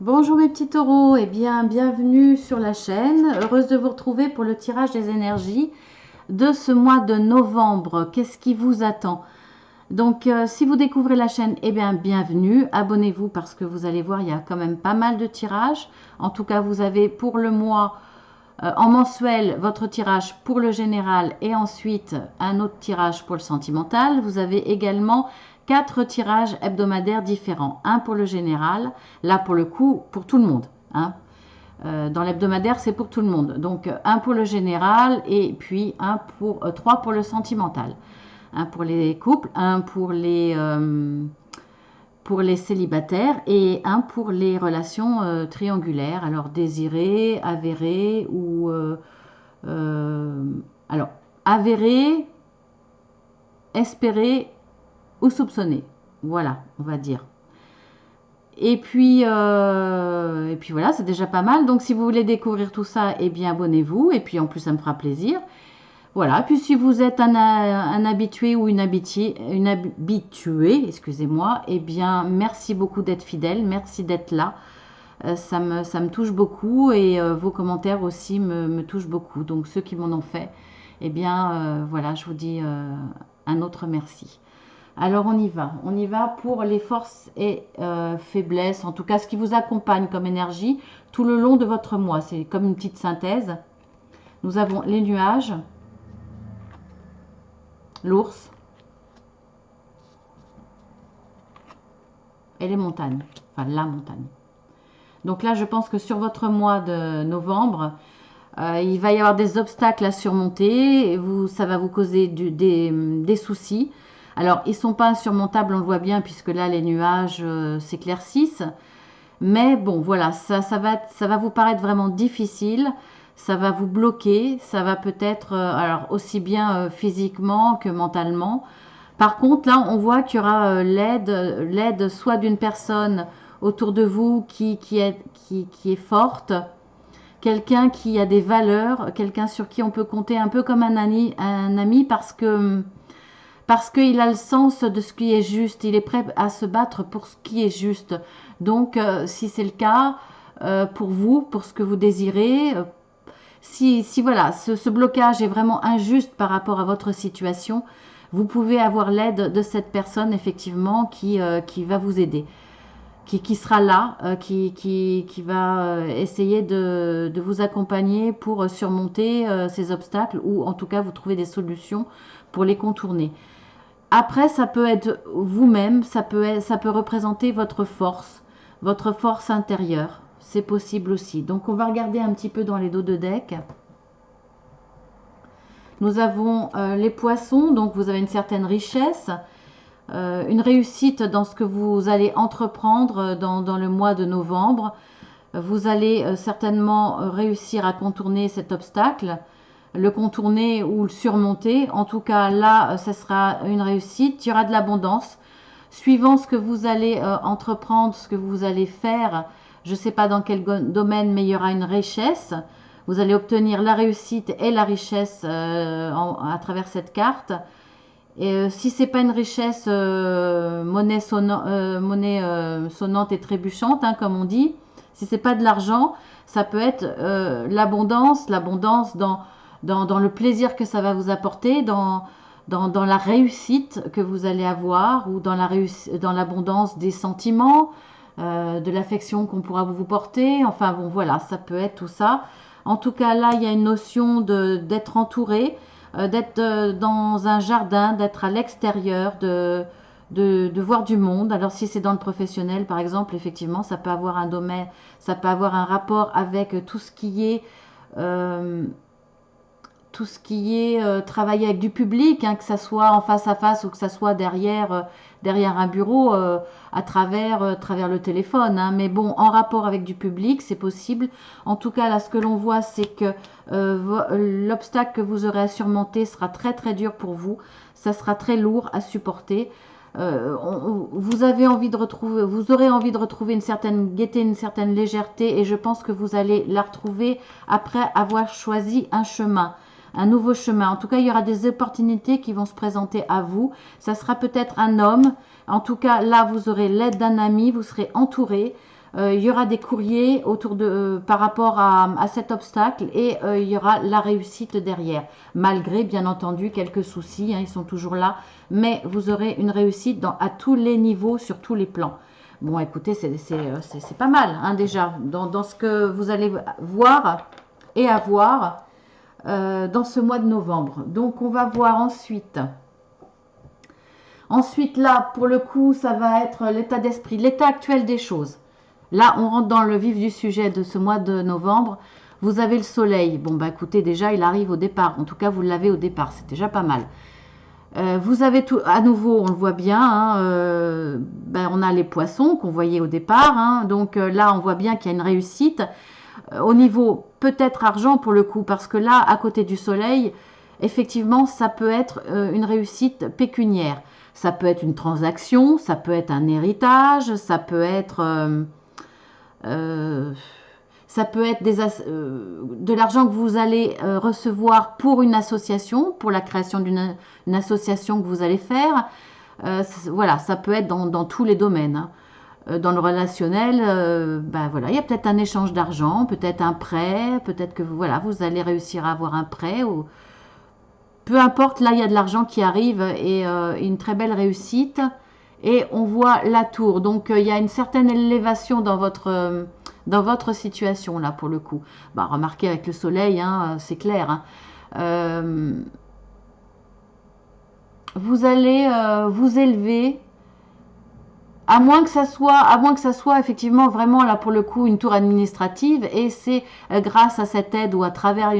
Bonjour mes petits taureaux, et bien bienvenue sur la chaîne. Heureuse de vous retrouver pour le tirage des énergies de ce mois de novembre. Qu'est-ce qui vous attend? Donc si vous découvrez la chaîne, eh bien bienvenue. Abonnez-vous parce que vous allez voir, il y a quand même pas mal de tirages. En tout cas, vous avez pour le mois en mensuel votre tirage pour le général et ensuite un autre tirage pour le sentimental. Vous avez également 4 tirages hebdomadaires différents. Un pour le général, là pour le coup pour tout le monde. Hein. Dans l'hebdomadaire, c'est pour tout le monde. Donc un pour le général et puis trois pour le sentimental. Un pour les couples, un pour les célibataires et un pour les relations triangulaires, alors désirées, avérées ou euh, alors avérées, espérées ou soupçonnées. Voilà, on va dire. Et puis voilà, c'est déjà pas mal. Donc si vous voulez découvrir tout ça, eh bien abonnez-vous. Et puis en plus, ça me fera plaisir. Voilà, puis si vous êtes un habitué ou une habituée, excusez-moi, eh bien merci beaucoup d'être fidèle, merci d'être là. Ça me touche beaucoup et vos commentaires aussi me touchent beaucoup. Donc ceux qui m'en ont fait, eh bien voilà, je vous dis un autre merci. Alors on y va pour les forces et faiblesses, en tout cas ce qui vous accompagne comme énergie tout le long de votre mois. C'est comme une petite synthèse. Nous avons les nuages, l'ours et les montagnes, enfin la montagne. Donc là, je pense que sur votre mois de novembre, il va y avoir des obstacles à surmonter, ça va vous causer des soucis. Alors, ils ne sont pas insurmontables, on le voit bien, puisque là, les nuages s'éclaircissent. Mais bon, voilà, ça va vous paraître vraiment difficile, ça va vous bloquer, ça va peut-être, alors aussi bien physiquement que mentalement. Par contre, là, on voit qu'il y aura l'aide soit d'une personne autour de vous qui est forte, quelqu'un qui a des valeurs, quelqu'un sur qui on peut compter un peu comme un ami parce qu'il a le sens de ce qui est juste, il est prêt à se battre pour ce qui est juste. Donc, si c'est le cas pour vous, pour ce que vous désirez, si voilà, ce blocage est vraiment injuste par rapport à votre situation, vous pouvez avoir l'aide de cette personne effectivement qui va vous aider, qui sera là, qui va essayer de vous accompagner pour surmonter ces obstacles ou en tout cas vous trouver des solutions pour les contourner. Après, ça peut être vous-même, ça peut représenter votre force intérieure. C'est possible aussi. Donc, on va regarder un petit peu dans les dos de deck. Nous avons les poissons, donc vous avez une certaine richesse, une réussite dans ce que vous allez entreprendre dans le mois de novembre. Vous allez certainement réussir à contourner cet obstacle, le contourner ou le surmonter. En tout cas, là, ça sera une réussite. Il y aura de l'abondance. Suivant ce que vous allez entreprendre, ce que vous allez faire, je ne sais pas dans quel domaine, mais il y aura une richesse. Vous allez obtenir la réussite et la richesse à travers cette carte. Et si c'est pas une richesse monnaie sonnante et trébuchante, hein, comme on dit, si c'est pas de l'argent, ça peut être l'abondance dans le plaisir que ça va vous apporter, dans la réussite que vous allez avoir ou dans l'abondance des sentiments, de l'affection qu'on pourra vous porter. Enfin bon, voilà, ça peut être tout ça. En tout cas, là, il y a une notion d'être entouré, d'être dans un jardin, d'être à l'extérieur, de voir du monde. Alors si c'est dans le professionnel, par exemple, effectivement, ça peut avoir un domaine, ça peut avoir un rapport avec euh, tout ce qui est travailler avec du public, hein, que ça soit en face à face ou que ça soit derrière un bureau travers le téléphone. Hein. Mais bon, en rapport avec du public, c'est possible. En tout cas, là, ce que l'on voit, c'est que l'obstacle que vous aurez à surmonter sera très très dur pour vous. Ça sera très lourd à supporter. Vous aurez envie de retrouver une certaine gaieté, une certaine légèreté, et je pense que vous allez la retrouver après avoir choisi un nouveau chemin. En tout cas, il y aura des opportunités qui vont se présenter à vous. Ça sera peut-être un homme. En tout cas, là, vous aurez l'aide d'un ami, vous serez entouré. il y aura des courriers autour par rapport à cet obstacle et il y aura la réussite derrière. Malgré, bien entendu, quelques soucis, hein, ils sont toujours là, mais vous aurez une réussite à tous les niveaux, sur tous les plans. Bon, écoutez, c'est pas mal, hein, déjà, dans ce que vous allez voir et avoir dans ce mois de novembre. Donc, on va voir ensuite. Ensuite, là, pour le coup, ça va être l'état d'esprit, l'état actuel des choses. Là, on rentre dans le vif du sujet de ce mois de novembre. Vous avez le soleil. Bon, bah écoutez, déjà, il arrive au départ. En tout cas, vous l'avez au départ. C'est déjà pas mal. Vous avez tout, à nouveau, on le voit bien, hein, ben, on a les poissons qu'on voyait au départ. Hein, donc là, on voit bien qu'il y a une réussite. Au niveau peut-être argent pour le coup, parce que là, à côté du soleil, effectivement, ça peut être une réussite pécuniaire. Ça peut être une transaction, ça peut être un héritage, ça peut être de l'argent que vous allez recevoir pour une association, pour la création d'une association que vous allez faire. Voilà, ça peut être dans tous les domaines. Hein. Dans le relationnel, ben voilà, il y a peut-être un échange d'argent, peut-être un prêt, peut-être que voilà, vous allez réussir à avoir un prêt. Ou... Peu importe, là, il y a de l'argent qui arrive et une très belle réussite. Et on voit la tour. Donc, il y a une certaine élévation dans votre situation, là, pour le coup. Bah, remarquez avec le soleil, hein, c'est clair. Hein. Vous allez vous élever, à moins que ça soit effectivement vraiment, là, pour le coup, une tour administrative. Et c'est grâce à cette aide ou à travers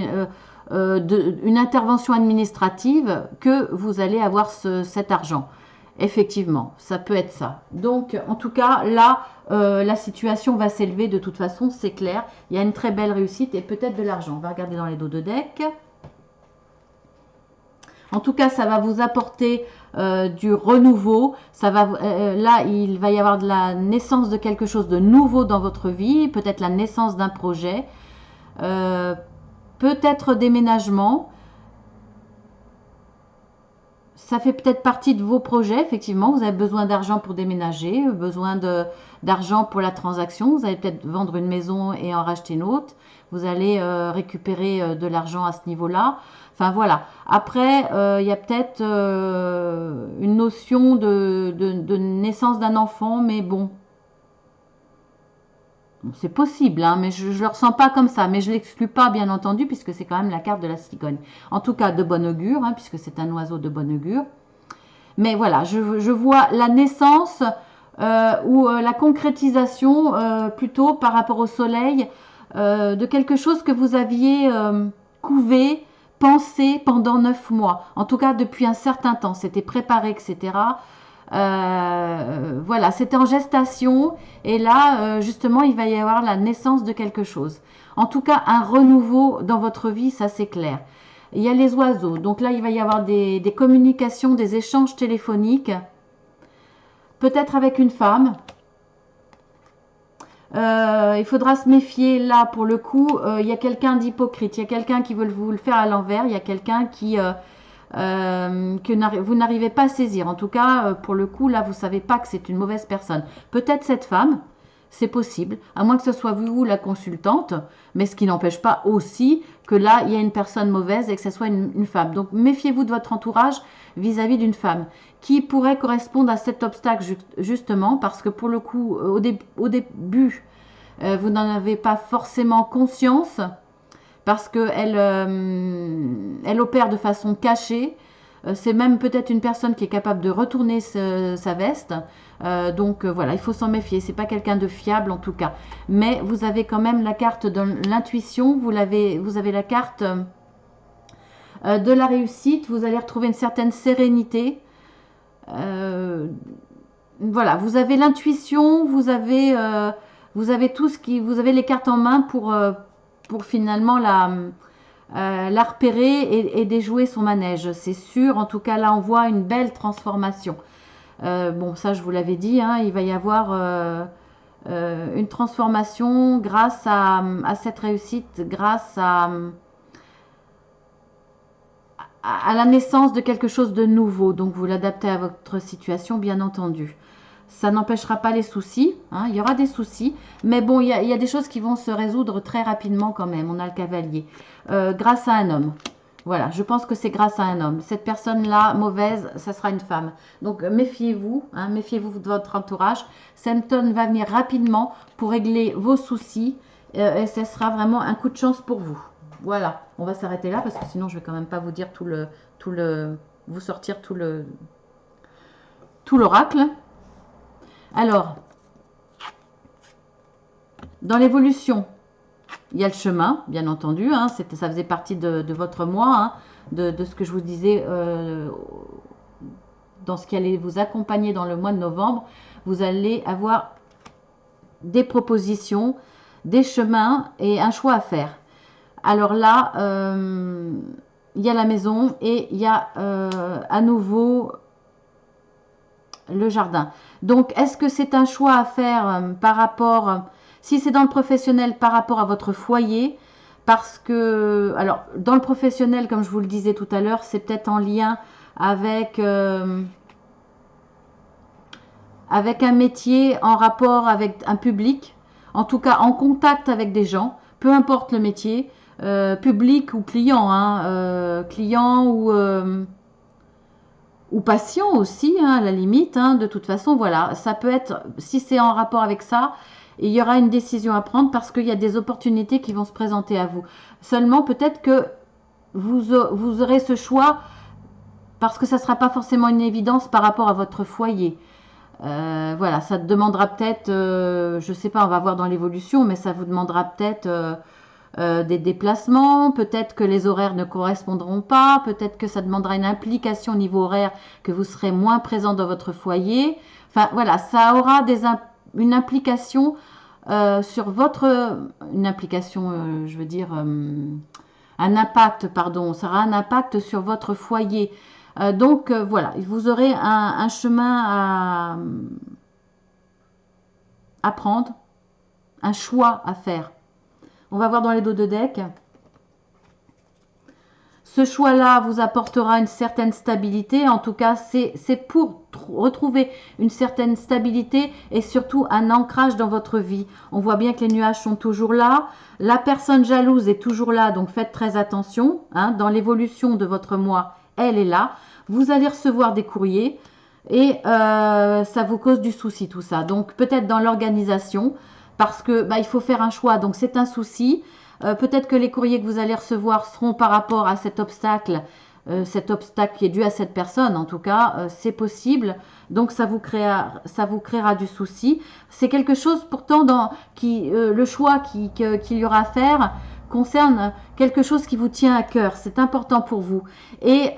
une intervention administrative que vous allez avoir cet argent. Effectivement, ça peut être ça. Donc, en tout cas, là, la situation va s'élever de toute façon, c'est clair. Il y a une très belle réussite et peut-être de l'argent. On va regarder dans les dos de deck. En tout cas, ça va vous apporter du renouveau. Ça va, là, il va y avoir de la naissance de quelque chose de nouveau dans votre vie. Peut-être la naissance d'un projet. Peut-être déménagement. Ça fait peut-être partie de vos projets, effectivement. Vous avez besoin d'argent pour déménager, besoin d'argent pour la transaction. Vous allez peut-être vendre une maison et en racheter une autre. Vous allez récupérer de l'argent à ce niveau-là. Enfin, voilà. Après, il y a peut-être une notion de naissance d'un enfant, mais bon, c'est possible, hein, mais je ne le ressens pas comme ça. Mais je ne l'exclus pas, bien entendu, puisque c'est quand même la carte de la cigogne. En tout cas, de bon augure, hein, puisque c'est un oiseau de bon augure. Mais voilà, je vois la naissance ou la concrétisation plutôt par rapport au soleil de quelque chose que vous aviez couvé, pensé pendant 9 mois. En tout cas, depuis un certain temps. C'était préparé, etc. Voilà, c'était en gestation et là, justement, il va y avoir la naissance de quelque chose. En tout cas, un renouveau dans votre vie, ça c'est clair. Il y a les oiseaux, donc là, il va y avoir des communications, des échanges téléphoniques, peut-être avec une femme. Il faudra se méfier là, pour le coup, il y a quelqu'un d'hypocrite, il y a quelqu'un qui veut vous le faire à l'envers, il y a quelqu'un que vous n'arrivez pas à saisir. En tout cas, pour le coup, là, vous ne savez pas que c'est une mauvaise personne. Peut-être cette femme, c'est possible, à moins que ce soit vous la consultante, mais ce qui n'empêche pas aussi que là, il y a une personne mauvaise et que ce soit une femme. Donc, méfiez-vous de votre entourage vis-à-vis d'une femme qui pourrait correspondre à cet obstacle, justement, parce que pour le coup, au début, vous n'en avez pas forcément conscience, parce qu'elle elle opère de façon cachée. C'est même peut-être une personne qui est capable de retourner sa veste. Donc voilà, il faut s'en méfier. C'est pas quelqu'un de fiable en tout cas. Mais vous avez quand même la carte de l'intuition. Vous avez la carte de la réussite. Vous allez retrouver une certaine sérénité. Voilà, vous avez l'intuition. Vous avez tout vous avez les cartes en main pour finalement la repérer et déjouer son manège. C'est sûr, en tout cas là on voit une belle transformation. Bon, ça je vous l'avais dit, hein, il va y avoir une transformation grâce à cette réussite, grâce à la naissance de quelque chose de nouveau. Donc vous l'adaptez à votre situation, bien entendu. ça n'empêchera pas les soucis, hein, il y aura des soucis, mais bon, il y a des choses qui vont se résoudre très rapidement quand même. On a le cavalier, grâce à un homme. Voilà, je pense que c'est grâce à un homme. Cette personne-là, mauvaise, ça sera une femme. Donc, méfiez-vous, hein, méfiez-vous de votre entourage. Sempton va venir rapidement pour régler vos soucis et ce sera vraiment un coup de chance pour vous. Voilà, on va s'arrêter là parce que sinon, je vais quand même pas vous dire vous sortir tout l'oracle. Alors, dans l'évolution, il y a le chemin, bien entendu, hein, ça faisait partie de votre moi, hein, de ce que je vous disais dans ce qui allait vous accompagner dans le mois de novembre. Vous allez avoir des propositions, des chemins et un choix à faire. Alors là, il y a la maison et il y a à nouveau le jardin. Donc, est-ce que c'est un choix à faire par rapport, si c'est dans le professionnel, par rapport à votre foyer? Parce que, alors, dans le professionnel, comme je vous le disais tout à l'heure, c'est peut-être en lien avec, avec un métier, en rapport avec un public, en tout cas en contact avec des gens, peu importe le métier, public ou client, hein, client ou patient aussi, hein, à la limite, hein, de toute façon, voilà, ça peut être, si c'est en rapport avec ça, il y aura une décision à prendre parce qu'il y a des opportunités qui vont se présenter à vous. Seulement, peut-être que vous aurez ce choix parce que ça ne sera pas forcément une évidence par rapport à votre foyer. Voilà, ça te demandera peut-être, je ne sais pas, on va voir dans l'évolution, mais ça vous demandera peut-être des déplacements, peut-être que les horaires ne correspondront pas, peut-être que ça demandera une implication au niveau horaire, que vous serez moins présent dans votre foyer. Enfin voilà, ça aura une implication sur une implication, je veux dire, un impact, pardon, ça aura un impact sur votre foyer. Donc voilà, vous aurez un chemin à prendre, un choix à faire. On va voir dans les dos de deck. Ce choix-là vous apportera une certaine stabilité. En tout cas, c'est pour retrouver une certaine stabilité et surtout un ancrage dans votre vie. On voit bien que les nuages sont toujours là. La personne jalouse est toujours là, donc faites très attention. Hein, dans l'évolution de votre moi, elle est là. Vous allez recevoir des courriers et ça vous cause du souci tout ça. Donc peut-être dans l'organisation parce que il faut faire un choix. Donc c'est un souci. Peut-être que les courriers que vous allez recevoir seront par rapport à cet obstacle qui est dû à cette personne. En tout cas, c'est possible. Donc ça vous créera du souci. C'est quelque chose pourtant le choix qu'il y aura à faire concerne quelque chose qui vous tient à cœur. C'est important pour vous. Et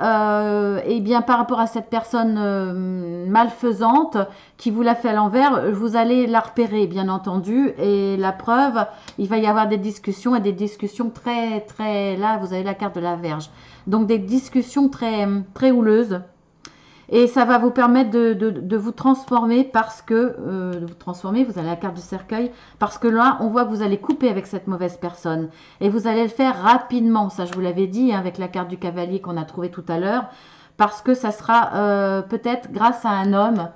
bien par rapport à cette personne malfaisante qui vous l'a fait à l'envers, vous allez la repérer, bien entendu. Et la preuve, il va y avoir des discussions et des discussions très, très... Là, vous avez la carte de la Vierge. Donc des discussions très, très houleuses. Et ça va vous permettre de vous transformer parce que, vous avez la carte du cercueil, parce que là, on voit que vous allez couper avec cette mauvaise personne. Et vous allez le faire rapidement, ça je vous l'avais dit, hein, avec la carte du cavalier qu'on a trouvé tout à l'heure, parce que ça sera peut-être grâce à un homme.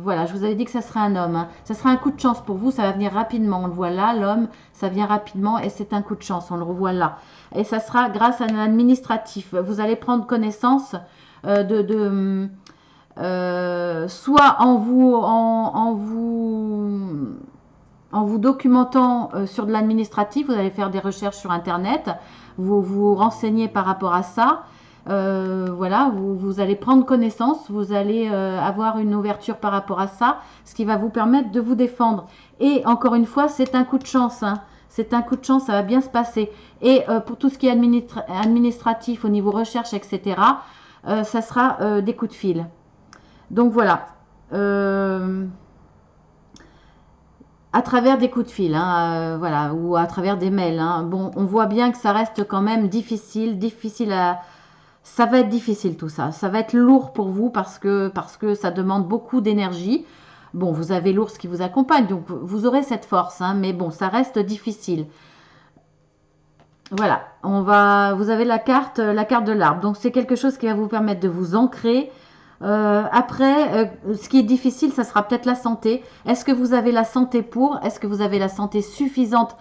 Voilà, je vous avais dit que ça serait un homme. Hein. Ça sera un coup de chance pour vous, ça va venir rapidement. On le voit là, l'homme, ça vient rapidement et c'est un coup de chance, on le revoit là. Et ça sera grâce à un administratif. Vous allez prendre connaissance soit en vous documentant sur de l'administratif, vous allez faire des recherches sur internet, vous vous renseignez par rapport à ça, voilà, vous allez prendre connaissance, vous allez avoir une ouverture par rapport à ça, ce qui va vous permettre de vous défendre. Et encore une fois, c'est un coup de chance, hein. C'est un coup de chance, ça va bien se passer. Et pour tout ce qui est administratif au niveau recherche, etc., ça sera des coups de fil. Donc voilà, à travers des coups de fil, hein, voilà, ou à travers des mails. Hein. Bon, on voit bien que ça reste quand même difficile à... Ça va être difficile tout ça. Ça va être lourd pour vous parce que ça demande beaucoup d'énergie. Bon, vous avez l'ours qui vous accompagne, donc vous aurez cette force, hein, mais bon, ça reste difficile. Voilà, vous avez la carte de l'arbre. Donc c'est quelque chose qui va vous permettre de vous ancrer, Après, ce qui est difficile, ça sera peut-être la santé. Est-ce que vous avez la santé pour? Est-ce que vous avez la santé suffisante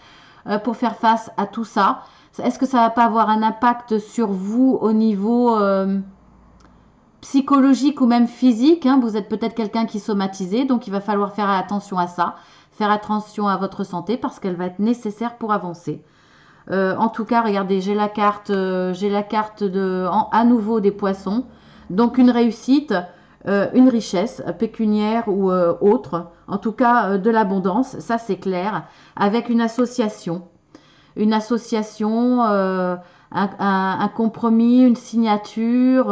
pour faire face à tout ça? Est-ce que ça va pas avoir un impact sur vous au niveau psychologique ou même physique, hein? Vous êtes peut-être quelqu'un qui est somatisé, donc il va falloir faire attention à ça, faire attention à votre santé parce qu'elle va être nécessaire pour avancer. En tout cas, regardez, j'ai la carte à nouveau des poissons. Donc une réussite, une richesse pécuniaire ou autre. En tout cas, de l'abondance, ça c'est clair. Avec une association. Une association, un compromis, une signature.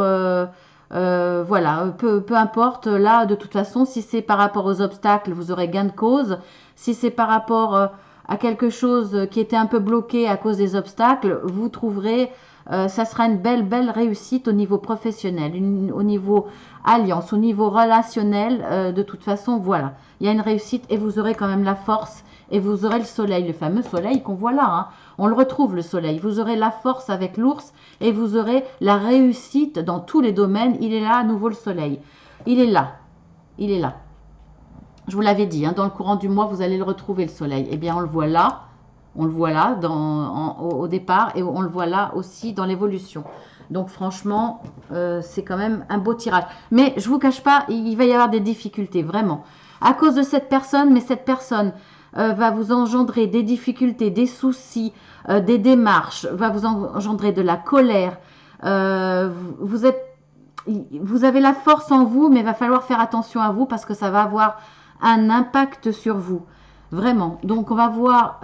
Voilà, peu importe. Là, de toute façon, si c'est par rapport aux obstacles, vous aurez gain de cause. Si c'est par rapport à quelque chose qui était un peu bloqué à cause des obstacles, vous trouverez, ça sera une belle réussite au niveau professionnel, au niveau alliance, au niveau relationnel. De toute façon, voilà, il y a une réussite et vous aurez quand même la force et vous aurez le soleil, le fameux soleil qu'on voit là, hein. On le retrouve le soleil. Vous aurez la force avec l'ours et vous aurez la réussite dans tous les domaines. Il est là à nouveau le soleil. Il est là. Il est là. Je vous l'avais dit, hein, dans le courant du mois, vous allez le retrouver le soleil. Eh bien, on le voit là. On le voit là au départ et on le voit là aussi dans l'évolution. Donc franchement, c'est quand même un beau tirage. Mais je vous cache pas, il va y avoir des difficultés, vraiment. À cause de cette personne, mais cette personne va vous engendrer des difficultés, des soucis, des démarches, va vous engendrer de la colère. Vous êtes, vous avez la force en vous, mais il va falloir faire attention à vous parce que ça va avoir un impact sur vous. Vraiment. Donc, on va voir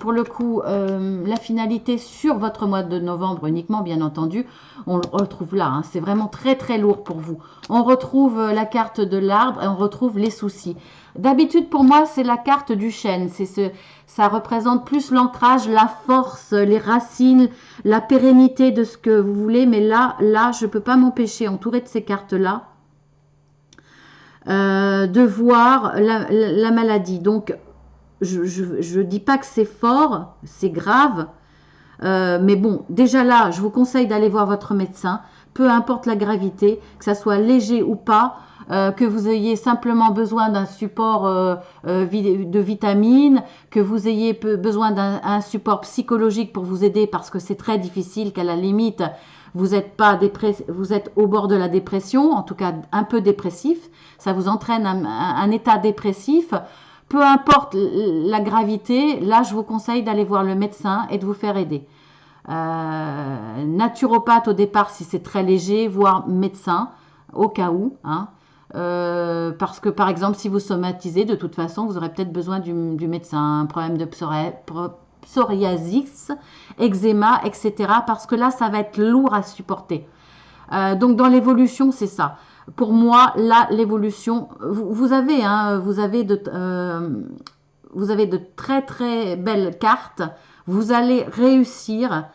pour le coup la finalité sur votre mois de novembre uniquement, bien entendu. On le retrouve là. Hein. C'est vraiment très lourd pour vous. On retrouve la carte de l'arbre et on retrouve les soucis. D'habitude, pour moi, c'est la carte du chêne. Ça représente plus l'ancrage, la force, les racines, la pérennité de ce que vous voulez. Mais là, je ne peux pas m'empêcher, entouré de ces cartes-là, de voir la maladie. Donc, je dis pas que c'est fort, c'est grave, mais bon, déjà là, je vous conseille d'aller voir votre médecin, peu importe la gravité, que ça soit léger ou pas, que vous ayez simplement besoin d'un support de vitamines, que vous ayez besoin d'un support psychologique pour vous aider parce que c'est très difficile, qu'à la limite, vous êtes au bord de la dépression, en tout cas un peu dépressif, ça vous entraîne un état dépressif. Peu importe la gravité, là je vous conseille d'aller voir le médecin et de vous faire aider. Naturopathe au départ si c'est très léger, voire médecin au cas où. Hein. Parce que par exemple si vous somatisez, de toute façon vous aurez peut-être besoin du médecin, un problème de psoriasis, eczéma, etc. Parce que là ça va être lourd à supporter. Donc dans l'évolution c'est ça. Pour moi, là, l'évolution, vous avez de très belles cartes. Vous allez réussir,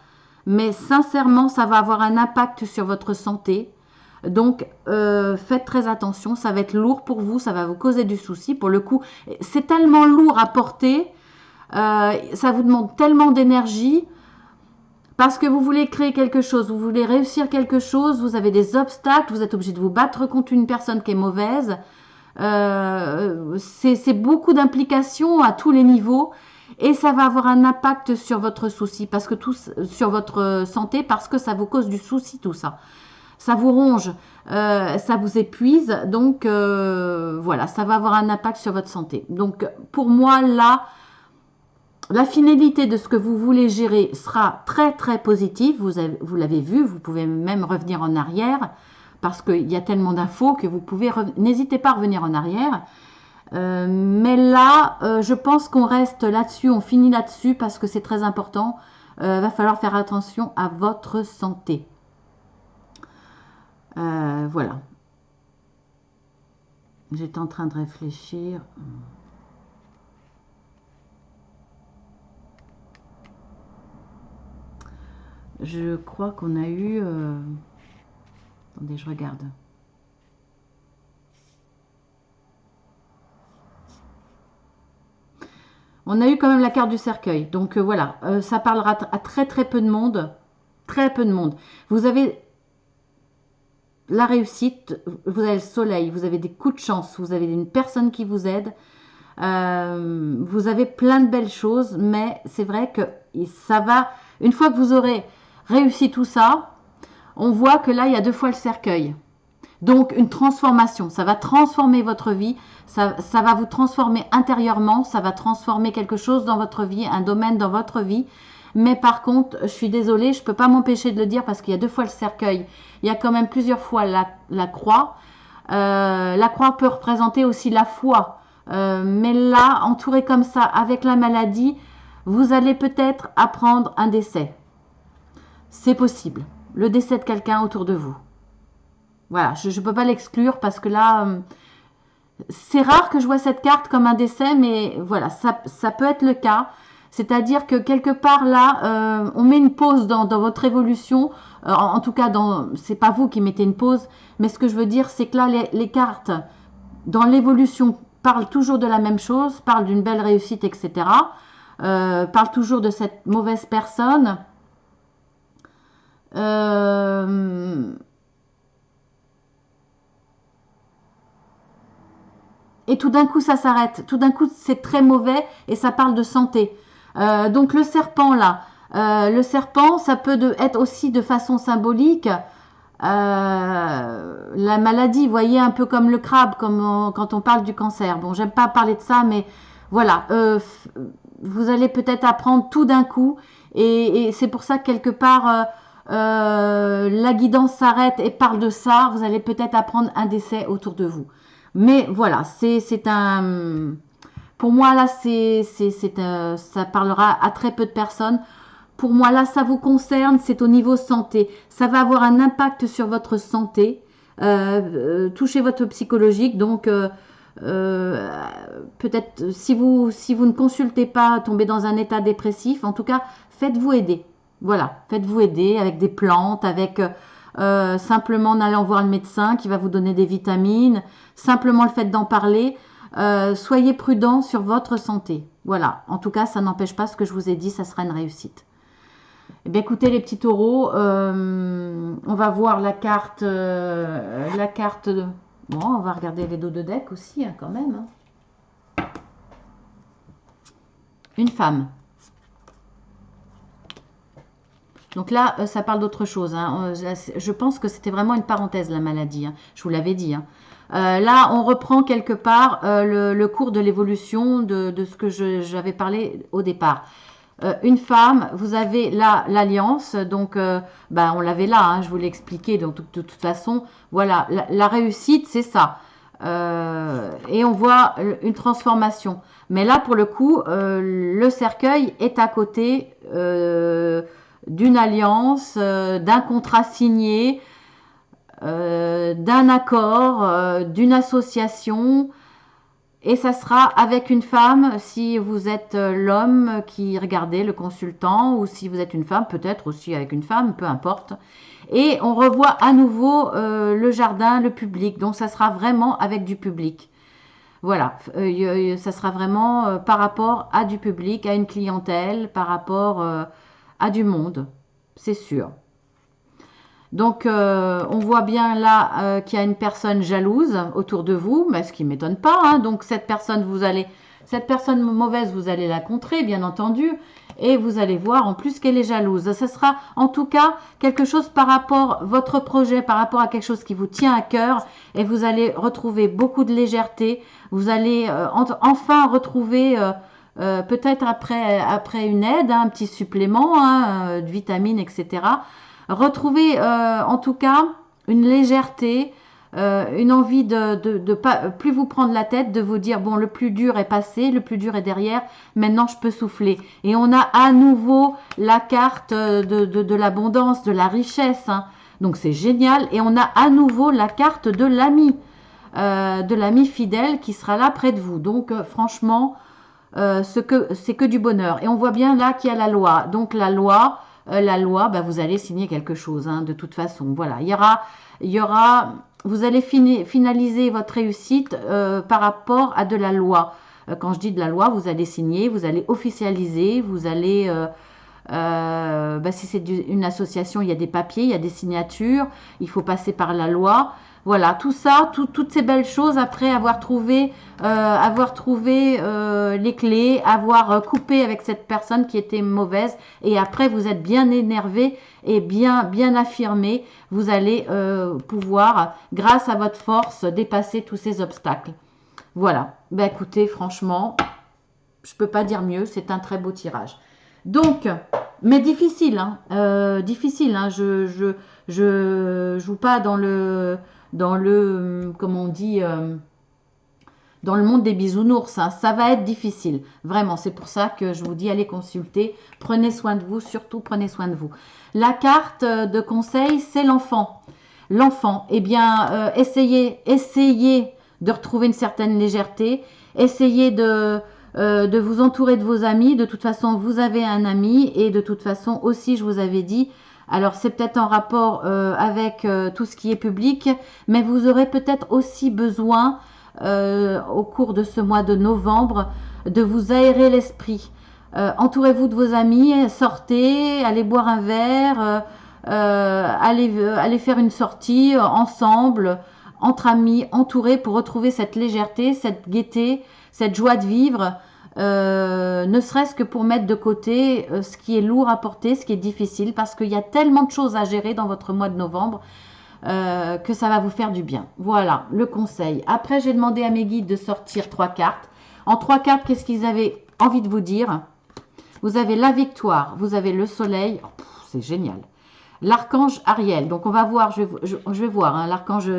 mais sincèrement, ça va avoir un impact sur votre santé. Donc, faites très attention. Ça va être lourd pour vous, ça va vous causer du souci. Pour le coup, c'est tellement lourd à porter, ça vous demande tellement d'énergie. Parce que vous voulez créer quelque chose, vous voulez réussir quelque chose, vous avez des obstacles, vous êtes obligé de vous battre contre une personne qui est mauvaise. C'est beaucoup d'implications à tous les niveaux et ça va avoir un impact sur votre souci, parce que sur votre santé, parce que ça vous cause du souci tout ça. Ça vous ronge, ça vous épuise, donc voilà, ça va avoir un impact sur votre santé. Donc pour moi là, la finalité de ce que vous voulez gérer sera très positive. Vous l'avez vu, vous pouvez même revenir en arrière parce qu'il y a tellement d'infos que vous pouvez... N'hésitez pas à revenir en arrière. Mais là, je pense qu'on reste là-dessus, on finit là-dessus parce que c'est très important. Va falloir faire attention à votre santé. Voilà. J'étais en train de réfléchir. Je crois qu'on a eu... Attendez, je regarde. On a eu quand même la carte du cercueil. Donc voilà, ça parlera à très peu de monde. Très peu de monde. Vous avez... la réussite, vous avez le soleil, vous avez des coups de chance, vous avez une personne qui vous aide, vous avez plein de belles choses, mais c'est vrai que ça va, une fois que vous aurez réussi tout ça, on voit que là, il y a 2 fois le cercueil. Donc, une transformation, ça va transformer votre vie, ça va vous transformer intérieurement, ça va transformer quelque chose dans votre vie, un domaine dans votre vie. Mais par contre, je suis désolée, je ne peux pas m'empêcher de le dire parce qu'il y a 2 fois le cercueil. Il y a quand même plusieurs fois la croix. La croix peut représenter aussi la foi. Mais là, entouré comme ça, avec la maladie, vous allez peut-être apprendre un décès. C'est possible. Le décès de quelqu'un autour de vous. Voilà, je ne peux pas l'exclure parce que là, c'est rare que je vois cette carte comme un décès, mais voilà, ça peut être le cas. C'est-à-dire que quelque part là, on met une pause dans votre évolution. En tout cas, c'est pas vous qui mettez une pause, mais ce que je veux dire, c'est que là, les cartes dans l'évolution parlent toujours de la même chose, parlent d'une belle réussite, etc. Parlent toujours de cette mauvaise personne. Et tout d'un coup, ça s'arrête. Tout d'un coup, c'est très mauvais et ça parle de santé. Donc le serpent là, le serpent, ça peut être aussi de façon symbolique. La maladie, vous voyez, un peu comme le crabe, comme quand on parle du cancer. Bon, j'aime pas parler de ça, mais voilà, vous allez peut-être apprendre tout d'un coup, et c'est pour ça que quelque part, la guidance s'arrête et parle de ça. Vous allez peut-être apprendre un décès autour de vous. Mais voilà, c'est un... Pour moi, là, ça parlera à très peu de personnes. Pour moi, là, ça vous concerne, c'est au niveau santé. Ça va avoir un impact sur votre santé, toucher votre psychologique. Donc, peut-être, si vous ne consultez pas, tombez dans un état dépressif, en tout cas, faites-vous aider. Voilà, faites-vous aider avec des plantes, avec simplement en allant voir le médecin qui va vous donner des vitamines, simplement le fait d'en parler. Soyez prudent sur votre santé. Voilà, en tout cas, ça n'empêche pas ce que je vous ai dit, ça sera une réussite. Eh bien, écoutez les petits taureaux, on va voir la carte, bon, on va regarder les dos de deck aussi, hein, quand même. Hein. Une femme. Donc là, ça parle d'autre chose. Hein. Je pense que c'était vraiment une parenthèse, la maladie. Hein. Je vous l'avais dit. Hein. Là, on reprend quelque part le cours de l'évolution de ce que j'avais parlé au départ. Une femme, vous avez là l'alliance, donc on l'avait là, hein, je vous l'ai expliqué, donc de toute façon, voilà, la réussite, c'est ça. Et on voit une transformation. Mais là, pour le coup, le cercueil est à côté d'une alliance, d'un contrat signé, d'un accord, d'une association. Et ça sera avec une femme, si vous êtes l'homme qui regardez, le consultant, ou si vous êtes une femme, peut-être aussi avec une femme, peu importe. Et on revoit à nouveau le jardin, le public. Donc ça sera vraiment avec du public. Voilà, ça sera vraiment par rapport à du public, à une clientèle, par rapport à du monde, c'est sûr. Donc, on voit bien là qu'il y a une personne jalouse autour de vous, mais ce qui ne m'étonne pas. Hein. Donc, cette personne mauvaise, vous allez la contrer, bien entendu, et vous allez voir en plus qu'elle est jalouse. Ce sera en tout cas quelque chose par rapport à votre projet, par rapport à quelque chose qui vous tient à cœur, et vous allez retrouver beaucoup de légèreté. Vous allez enfin retrouver... peut-être après une aide, hein, un petit supplément de vitamines, etc. Retrouver en tout cas une légèreté, une envie de pas plus vous prendre la tête, de vous dire bon, le plus dur est passé, le plus dur est derrière, maintenant je peux souffler. Et on a à nouveau la carte de l'abondance, de la richesse, hein. Donc c'est génial. Et on a à nouveau la carte de l'ami fidèle qui sera là près de vous. Donc franchement, c'est que du bonheur. Et on voit bien là qu'il y a la loi. Donc la loi, vous allez signer quelque chose, hein, de toute façon. Voilà, il y aura, vous allez finaliser votre réussite par rapport à de la loi. Quand je dis de la loi, vous allez signer, vous allez officialiser, vous allez Si c'est une association, il y a des papiers, il y a des signatures, il faut passer par la loi. Voilà, tout ça, toutes ces belles choses après avoir trouvé les clés, avoir coupé avec cette personne qui était mauvaise, et après vous êtes bien énervé et bien affirmé, vous allez pouvoir, grâce à votre force, dépasser tous ces obstacles. Voilà, écoutez, franchement, je peux pas dire mieux, c'est un très beau tirage. Donc, mais difficile, difficile, je joue pas dans le, comment on dit, dans le monde des bisounours, ça va être difficile, vraiment, c'est pour ça que je vous dis, allez consulter, prenez soin de vous, surtout prenez soin de vous. La carte de conseil, c'est l'enfant. L'enfant, eh bien, essayez de retrouver une certaine légèreté, essayez de vous entourer de vos amis. De toute façon, vous avez un ami, et de toute façon aussi, je vous avais dit, alors c'est peut-être en rapport avec tout ce qui est public, mais vous aurez peut-être aussi besoin au cours de ce mois de novembre de vous aérer l'esprit. Entourez-vous de vos amis, sortez, allez boire un verre, allez faire une sortie ensemble, entre amis, entourés, pour retrouver cette légèreté, cette gaieté, cette joie de vivre, ne serait-ce que pour mettre de côté ce qui est lourd à porter, ce qui est difficile, parce qu'il y a tellement de choses à gérer dans votre mois de novembre que ça va vous faire du bien. Voilà le conseil. Après, j'ai demandé à mes guides de sortir 3 cartes. En 3 cartes, qu'est-ce qu'ils avaient envie de vous dire? Vous avez la victoire, vous avez le soleil, c'est génial. L'archange Ariel, donc on va voir, je vais voir, l'archange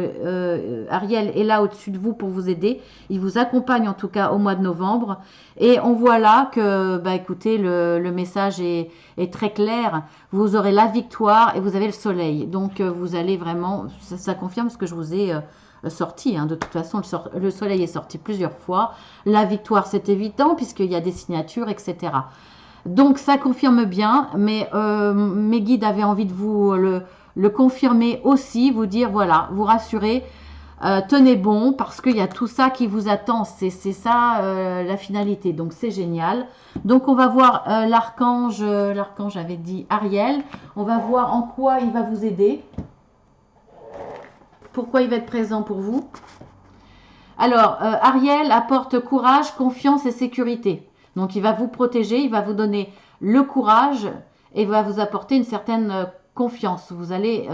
Ariel est là au-dessus de vous pour vous aider, il vous accompagne en tout cas au mois de novembre, et on voit là que, écoutez, le message est très clair, vous aurez la victoire et vous avez le soleil, donc vous allez vraiment, ça confirme ce que je vous ai sorti, de toute façon le soleil est sorti plusieurs fois, la victoire c'est évident puisqu'il y a des signatures, etc. Donc ça confirme bien, mais mes guides avaient envie de vous le confirmer aussi, vous dire, voilà, vous rassurer, tenez bon, parce qu'il y a tout ça qui vous attend, c'est ça la finalité, donc c'est génial. Donc on va voir l'archange avait dit Ariel, on va voir en quoi il va vous aider, pourquoi il va être présent pour vous. Alors, Ariel apporte courage, confiance et sécurité. Donc, il va vous protéger, il va vous donner le courage et va vous apporter une certaine confiance. Vous allez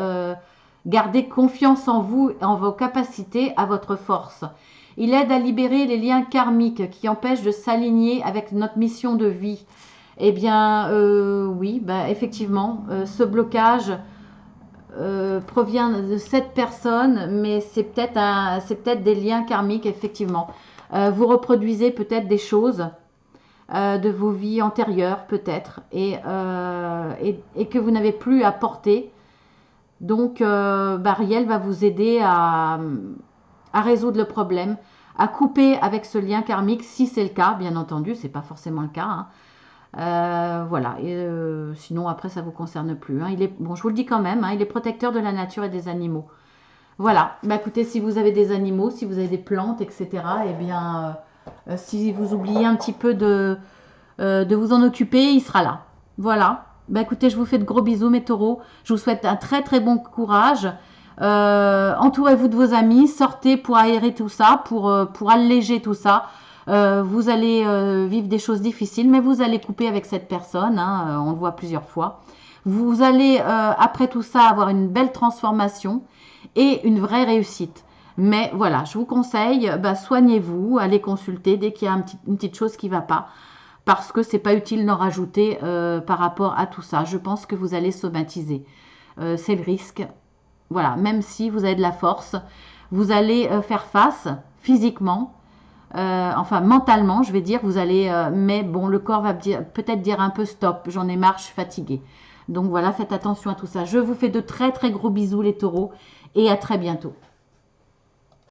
garder confiance en vous, en vos capacités, à votre force. Il aide à libérer les liens karmiques qui empêchent de s'aligner avec notre mission de vie. Eh bien, oui, effectivement, ce blocage provient de cette personne, mais c'est peut-être des liens karmiques, effectivement. Vous reproduisez peut-être des choses de vos vies antérieures, peut-être, et que vous n'avez plus à porter. Donc, Ariel va vous aider à résoudre le problème, à couper avec ce lien karmique, si c'est le cas, bien entendu, c'est pas forcément le cas, voilà, et sinon après ça vous concerne plus, il est, bon, je vous le dis quand même, il est protecteur de la nature et des animaux. Voilà, écoutez, si vous avez des animaux, si vous avez des plantes, etc., eh bien, si vous oubliez un petit peu de vous en occuper, il sera là. Voilà, écoutez, je vous fais de gros bisous mes taureaux, je vous souhaite un très très bon courage. Entourez-vous de vos amis, sortez pour aérer tout ça, pour alléger tout ça. Vous allez vivre des choses difficiles, mais vous allez couper avec cette personne, on le voit plusieurs fois. Vous allez, après tout ça, avoir une belle transformation et une vraie réussite. Mais voilà, je vous conseille, soignez-vous, allez consulter dès qu'il y a une petite chose qui ne va pas, parce que c'est pas utile d'en rajouter par rapport à tout ça. Je pense que vous allez somatiser. C'est le risque. Voilà, même si vous avez de la force, vous allez faire face physiquement, enfin mentalement, je vais dire, vous allez, mais bon, le corps va peut-être dire un peu stop, j'en ai marre, je suis fatiguée. Donc voilà, faites attention à tout ça. Je vous fais de très très gros bisous les taureaux et à très bientôt.